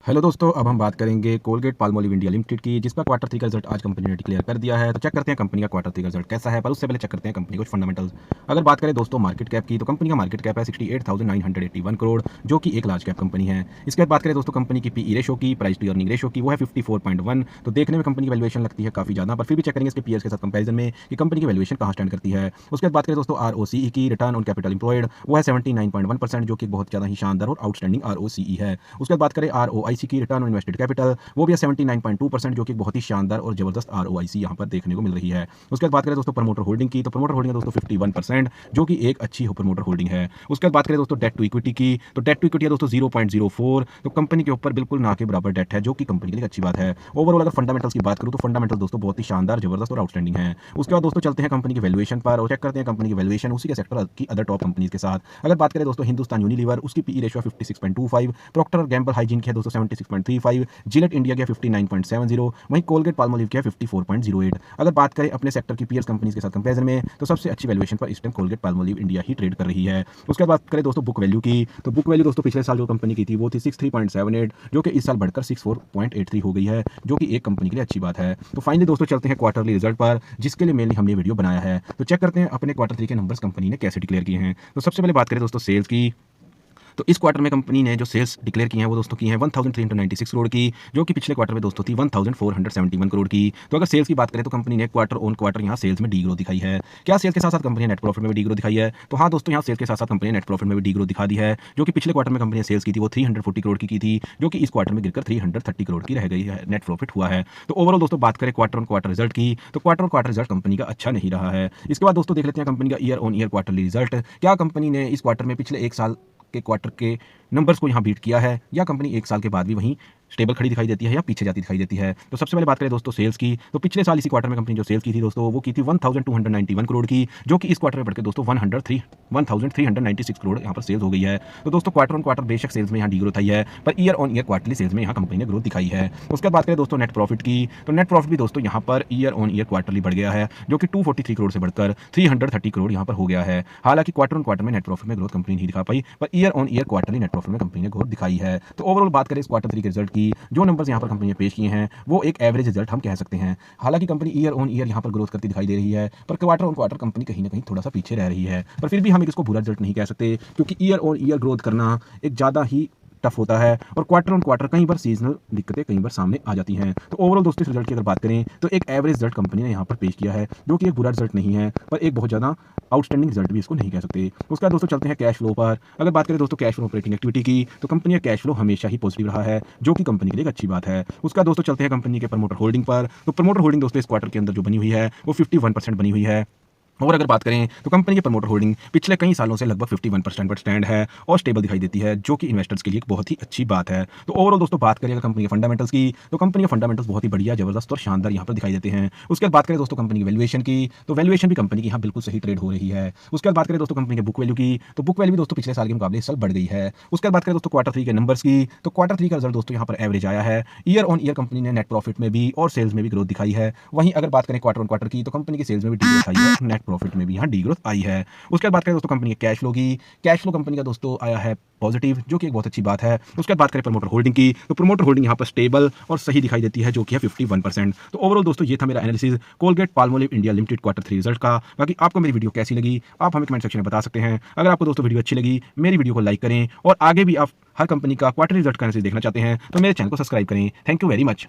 Hello दोस्तों, अब हम बात करेंगे कोलगेट पाल्मोलिव इंडिया लिमिटेड की, जिसका क्वार्टर थ्री का रिजल्ट आज कंपनी ने डिक्लेयर कर दिया है। तो चेक करते हैं कंपनी का क्वार्टर थ्री का रिजल्ट कैसा है, पर उससे पहले चेक करते हैं कंपनी कुछ फंडामेंटल्स। अगर बात करें दोस्तों मार्केट कैप की, तो कंपनी का मार्केट कैप है 68,981 करोड़, जो कि एक लार्ज कैप कंपनी है। इसके बाद बात करें दोस्तों कंपनी की पीई रेशो की, प्राइस टू अर्निंग रेशो की, वो है 54.1। तो देखने में कंपनी की वैल्यूएशन लगती है काफी ज्यादा, पर फिर भी चेक करेंगे इसके पीएस के साथ कंपेरिजन में कि कंपनी की वैल्यूएशन कहां स्टैंड करती है। उसके बाद बात करें दोस्तों आरओसीई की, रिटर्न ऑन कैपिटल एम्प्लॉयड, वो है 79.1%, जो कि बहुत ज्यादा ही शानदार और आउटस्टैंडिंग आरओसीई है। उसके बाद बात करें आरओआईसी की, रिटर्न ऑन इन्वेस्टेड कैपिटल, वो भी है 79.2%, जो कि बहुत ही शानदार और जबरदस्त आरओआईसी यहां पर देखने को मिल रही है। उसके बाद बात करें दोस्तों प्रमोटर होल्डिंग की, तो प्रमोटर होल्डिंग है दोस्तों 51%, जो कि एक अच्छी प्रमोटर होल्डिंग है। उसके बाद बात करें दोस्तों डेट टू इक्विटी की, तो डेट टू इक्विटी है दोस्तों 0.04, तो कंपनी के ऊपर बिल्कुल ना के बराबर डेट है, जो कि कंपनी के लिए अच्छी बात है। ओवरऑल अगर फंडामेंटल्स की बात करूं तो फंडामेंटल दोस्तों बहुत ही शानदार, जबरदस्त और आउटस्टैंडिंग है। उसके बाद दोस्तों चलते हैं कंपनी की वैल्यूएशन पर और चेक करते हैं कंपनी की वैल्यूएशन उसी के सेक्टर की अदर टॉप कंपनीज के साथ। अगर बात करें दोस्तों हिंदुस्तान यूनिलीवर, उसकी पीई रेशियो 56.25, प्रॉक्टर और गैम्बल हाइजीन की है दोस्तों 76.35, जिलेट इंडिया की 59.70, वहीं कोलगेट पाल्मोलिव की है 54.08। अगर बात करें अपने सेक्टर की पीएस कंपनीज के साथ कंपेरिजन में, तो सबसे अच्छी वैल्यूएशन पर इस टाइम कोलगेट पाल्मोलिव इंडिया ही ट्रेड कर रही है। उसके बाद बात करें दोस्तों बुक वैल्यू की, तो बुक वैल्यू दोस्तों पिछले साल जो कंपनी की थी वो थी 63.78, जो कि इस साल बढ़कर 64.83 हो गई है, जो कि एक कंपनी के लिए अच्छी बात है। तो फाइनली दोस्तों चलते हैं क्वार्टरली रिजल्ट पर, जिसके लिए मेनली हमने वीडियो बनाया है। तो चेक करते हैं अपने क्वार्टर थ्री के नंबर्स कंपनी ने कैसे डिक्लेयर किए हैं। तो सबसे पहले बात करें दोस्तों सेल्स की, तो इस क्वार्टर में कंपनी ने जो सेल्स डिक्लेयर की हैं वो दोस्तों की हैं 1396 करोड़ की, जो कि पिछले क्वार्टर में दोस्तों थी 1471 करोड़ की। तो अगर सेल्स की बात करें तो कंपनी ने क्वार्टर ऑन क्वार्टर यहाँ सेल्स में डी ग्रोथ दिखाई है। क्या सेल्स के साथ साथ कंपनी ने नेट प्रॉफिट में भी डी ग्रोथ दिखाई है? तो हाँ दोस्तों, यहाँ सेल्स के साथ साथ कंपनी ने नेट प्रॉफिट में भी डी ग्रोथ दिखा दी है, जो कि पिछले क्वार्टर में कंपनी ने सेल्स की थी वो 340 करोड़ की थी, जो कि इस क्वार्टर में गिरकर 330 करोड़ की रह गई है, नेट प्रॉफिट हुआ है। तो ओवरऑल दोस्तों बात करें क्वार्टर ऑन क्वार्टर रिजल्ट की, तो quarter on quarter result company का अच्छा नहीं रहा है। इसके बाद दोस्तों देख लेते हैं कंपनी का year on year quarterly result. क्या कंपनी ने इस क्वार्टर में पिछले एक साल के क्वार्टर के नंबर्स को यहाँ बीट किया है, या कंपनी एक साल के बाद भी वहीं स्टेबल खड़ी दिखाई देती है या पीछे जाती दिखाई देती है? तो सबसे पहले बात करें दोस्तों सेल्स की, तो पिछले साल इसी क्वार्टर में कंपनी जो सेल्स की थी दोस्तों वो की थी 1291 करोड़ की, जो कि इस क्वार्टर में बढ़कर दोस्तों 1396 करोड़ यहाँ पर सेल्स हो गई है। तो दोस्तों क्वार्टर ऑन क्वार्टर बेशक सेल्स में यहाँ डी ग्रोथ आई है, पर year on year quarterly sales में यहाँ कंपनी ने ग्रोथ दिखाई है। उसके बाद बात करें दोस्तों नेट प्रॉफिट की, तो नेट प्रॉफिट भी दोस्तों यहाँ पर ईयर ऑन ईयर क्वार्टरली बढ़ गया है, जो कि 243 करोड़ से बढ़कर 330 करोड़ यहाँ पर हो गया है। हालांकि क्वार्टर ऑन क्वार्टर में नेट प्रॉफिट में ग्रोथ कंपनी नहीं दिखा पाई, पर year on year quarterly net profit में कंपनी ने ग्रोथ दिखाई है। तो ओवरऑल बात करें इस क्वार्टर थ्री के रिजल्ट की, जो नंबर्स यहाँ पर कंपनी ने पेश किए हैं वो एक एवरेज रिजल्ट हम कह सकते हैं। हालांकि कंपनी ईयर ऑन ईयर यहाँ पर ग्रोथ करती दिखाई दे रही है, पर क्वार्टर ऑन क्वार्टर कंपनी कहीं ना कहीं थोड़ा सा पीछे रह रही है। पर फिर भी हम इसको बुरा रिजल्ट नहीं कह सकते, क्योंकि ईयर ऑन ईयर ग्रोथ करना एक ज़्यादा ही टफ होता है, और क्वार्टर ऑन क्वार्टर कई बार सीजनल दिक्कतें कई बार सामने आ जाती हैं। तो ओवरऑल दोस्तों इस रिजल्ट की अगर बात करें तो एक एवरेज रिजल्ट कंपनी ने यहाँ पर पेश किया है, जो कि एक बुरा रिजल्ट नहीं है, पर एक बहुत ज़्यादा आउटस्टैंडिंग रिजल्ट भी इसको नहीं कह सकते। उसके बाद दोस्तों चलते हैं कैश फ्लो पर। अगर बात करें दोस्तों कैश फ्लो ऑपरेटिंग एक्टिविटी की, तो कंपनी का कैश फ्लो हमेशा ही पॉजिटिव रहा है, जो कि कंपनी के लिए एक अच्छी बात है। उसका दोस्तों चलते हैं कंपनी के प्रमोटर होल्डिंग पर। तो प्रमोटर होल्डिंग दोस्तों इस क्वार्टर के अंदर जो बनी हुई है वो 51% बनी हुई है। और अगर बात करें तो कंपनी की प्रमोटर होल्डिंग पिछले कई सालों से लगभग 51% पर स्टैंड है और स्टेबल दिखाई देती है, जो कि इन्वेस्टर्स के लिए एक बहुत ही अच्छी बात है। तो ओवरऑल दोस्तों बात करें अगर कंपनी के फंडामेंटल्स की, तो कंपनी के फंडामेंटल्स बहुत ही बढ़िया, जबरदस्त और शानदार यहाँ पर दिखाई देते हैं। उसके बाद बात करें दोस्तों कंपनी की वैल्यूएशन की, तो वैल्यूएशन भी कंपनी की यहाँ बिल्कुल सही ट्रेड हो रही है। उसके बाद बात करें दोस्तों कंपनी के बुक वैल्यू की, तो बुक वैल्यू भी दोस्तों पिछले साल के मुकाबले इस साल बढ़ गई है। उसके बाद बात करें दोस्तों क्वार्टर थ्री के नंबर्स की, तो क्वार्टर थ्री का रिजल्ट दोस्तों यहाँ पर एवरेज आया है। ईयर ऑन ईयर कंपनी ने नेट प्रॉफिट में भी और सेल्स में भी ग्रोथ दिखाई है। वहीं अगर बात करें क्वार्टर ऑन क्वार्टर की, तो कंपनी की सेल्स में भी डी ग्रोथ आई है, नेट प्रॉफिट में भी यहाँ डी ग्रोथ आई है। उसके बाद बात करें दोस्तों कंपनी के कैश फ्लो की, कैश फ्लो कंपनी का दोस्तों आया है पॉजिटिव, जो कि एक बहुत अच्छी बात है। उसके बाद बात करें प्रमोटर होल्डिंग की, तो प्रमोटर होल्डिंग यहाँ पर स्टेबल और सही दिखाई देती है, जो कि है 51%। तो ओवरऑल दोस्तों ये था मेरा analysis Colgate Palmolive India limited quarter three result का। बाकी आपको मेरी वीडियो कैसी लगी आप हमें कमेंट सेक्शन में बता सकते हैं। अगर आपको दोस्तों वीडियो अच्छी लगी मेरी वीडियो को लाइक करें, और आगे भी आप हर कंपनी का क्वार्टर रिजल्ट का एनालिसिस देखना चाहते हैं तो मेरे चैनल को सब्सक्राइब करें। Thank you very much.